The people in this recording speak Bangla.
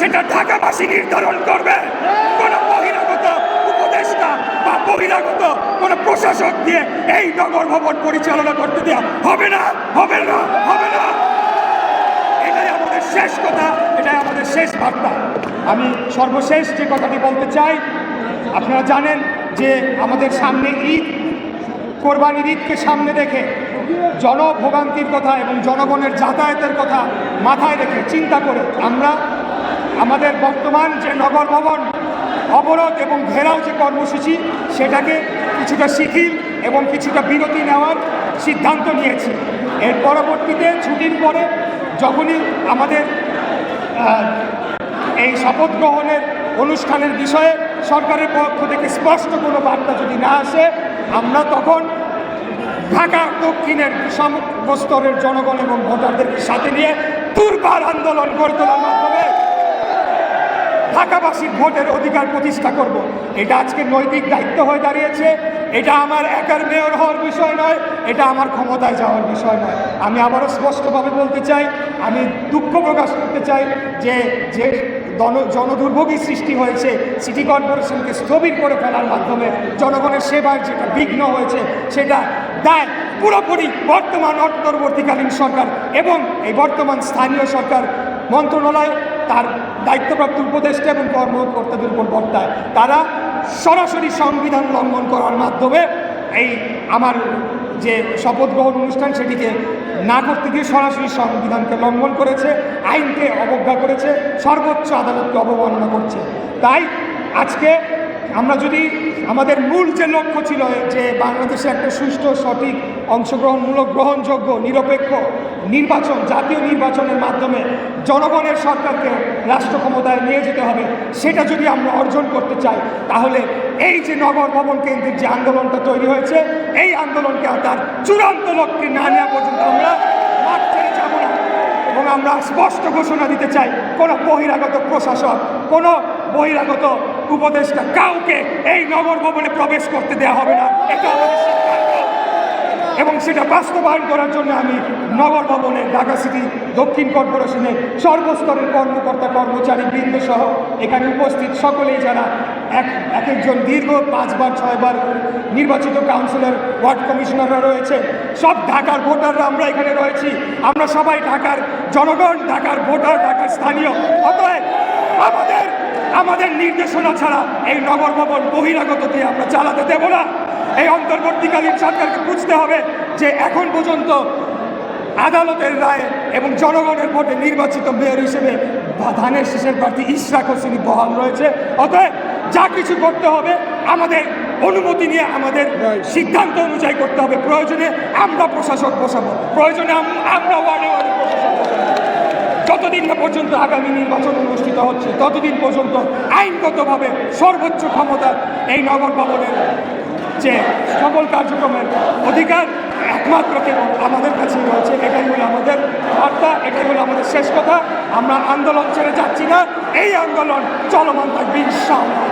সেটা ঢাকাবাসী নির্ধারণ করবে। কোনো বহিরাগত উপদেষ্টা বা বহিরাগত কোনো প্রশাসক দিয়ে এই নগর ভবন পরিচালনা করতে দেওয়া হবে না, হবে না, হবে না। এটাই আমাদের শেষ কথা, এটাই আমাদের শেষ বার্তা। আমি সর্বশেষ যে কথাটি বলতে চাই, আপনারা জানেন যে আমাদের সামনে ঈদ, কোরবানির ঈদকে সামনে রেখে জনভোগান্তির কথা এবং জনগণের যাতায়াতের কথা মাথায় রেখে চিন্তা করে আমরা আমাদের বর্তমান যে নগর ভবন অবরোধ এবং ঘেরাও যে কর্মসূচি, সেটাকে কিছুটা শিথিল এবং কিছুটা বিরতি নেওয়ার সিদ্ধান্ত নিয়েছি। এর পরবর্তীতে ছুটির পরে যখনই আমাদের এই শপথ গ্রহণের অনুষ্ঠানের বিষয়ে সরকারের পক্ষ থেকে স্পষ্ট কোনো বার্তা যদি না আসে, আমরা তখন ঢাকা দক্ষিণের সমস্তরের জনগণ এবং ভোটারদেরকে সাথে নিয়ে দুর্বার আন্দোলন গড়ে তোলার মাধ্যমে ঢাকাবাসীর ভোটের অধিকার প্রতিষ্ঠা করব। এটা আজকে নৈতিক দায়িত্ব হয়ে দাঁড়িয়েছে। এটা আমার একার মেয়র হওয়ার বিষয় নয়, এটা আমার ক্ষমতায় যাওয়ার বিষয় নয়। আমি আবারও স্পষ্টভাবে বলতে চাই, আমি দুঃখ প্রকাশ করতে চাই যে যে জনদুর্ভোগী সৃষ্টি হয়েছে, সিটি কর্পোরেশনকে স্থবির করে ফেলার মাধ্যমে জনগণের সেবার যেটা বিঘ্ন হয়েছে, সেটা দায় পুরোপুরি বর্তমান অন্তর্বর্তীকালীন সরকার এবং এই বর্তমান স্থানীয় সরকার মন্ত্রণালয় তার দায়িত্বপ্রাপ্ত উপদেষ্টা এবং কর্মকর্তাদের উপর বর্তায়। তারা সরাসরি সংবিধান লঙ্ঘন করার মাধ্যমে এই আমার যে শপথ গ্রহণ অনুষ্ঠান সেটিকে না করতে গিয়ে সরাসরি সংবিধানকে লঙ্ঘন করেছে, আইনকে অবজ্ঞা করেছে, সর্বোচ্চ আদালতকে অবমাননা করছে। তাই আজকে আমরা যদি আমাদের মূল যে লক্ষ্য ছিল যে বাংলাদেশে একটা সুষ্ঠু, সঠিক, অংশগ্রহণমূলক, গ্রহণযোগ্য, নিরপেক্ষ নির্বাচন, জাতীয় নির্বাচনের মাধ্যমে জনগণের সরকারকে রাষ্ট্র ক্ষমতায় নিয়ে যেতে হবে, সেটা যদি আমরা অর্জন করতে চাই, তাহলে এই যে নগর ভবন কেন্দ্রিক যে আন্দোলনটা তৈরি হয়েছে, এই আন্দোলনকে তার চূড়ান্ত লক্ষ্যে না নেওয়া পর্যন্ত আমরা মাঠ ছেড়ে যাব না। এবং আমরা স্পষ্ট ঘোষণা দিতে চাই, কোনো বহিরাগত প্রশাসক, কোনো বহিরাগত উপদেষ্টা কাউকে এই নগর ভবনে প্রবেশ করতে দেওয়া হবে না। এটা আমাদের সিদ্ধান্ত এবং সেটা বাস্তবায়ন করার জন্য আমি নগর ভবনে ঢাকা সিটি দক্ষিণ কর্পোরেশনে সর্বস্তরের কর্মকর্তা কর্মচারী বৃন্দ সহ এখানে উপস্থিত সকলেই যারা এক একজন দীর্ঘ 5 বার 6 বার নির্বাচিত কাউন্সিলর, ওয়ার্ড কমিশনাররা রয়েছে, সব ঢাকার ভোটাররা আমরা এখানে রয়েছি। আমরা সবাই ঢাকার জনগণ, ঢাকার ভোটার, ঢাকার স্থানীয়। অতএব আমাদের নির্দেশনা ছাড়া এই নগর ভবন বহিরাগত দিয়ে আমরা চালাতে দেব না। এই অন্তর্বর্তীকালীন সরকারকে বুঝতে হবে যে এখন পর্যন্ত আদালতের রায়ে এবং জনগণের ভোটে নির্বাচিত মেয়র হিসেবে ধানের শীষের প্রার্থী ইশরাক হোসেন বহাল রয়েছে। অতএব যা কিছু করতে হবে আমাদের অনুমতি নিয়ে, আমাদের সিদ্ধান্ত অনুযায়ী করতে হবে। প্রয়োজনে আমরা প্রশাসক বসাবো, প্রয়োজনে আমরা ওয়ার্ডে ওয়ার্ডে প্রশাসক বসাবো। যতদিন না পর্যন্ত আগামী নির্বাচন অনুষ্ঠিত হচ্ছে, ততদিন পর্যন্ত আইনগতভাবে সর্বোচ্চ ক্ষমতা এই নগর ভবনের যে সকল কার্যক্রমের অধিকার একমাত্র কেবল আমাদের কাছেই রয়েছে। এটাই হলো আমাদের বার্তা, এটাই হলো আমাদের শেষ কথা। আমরা আন্দোলন ছেড়ে যাচ্ছি না, এই আন্দোলন চলমান থাকবে ইনশাআল্লাহ।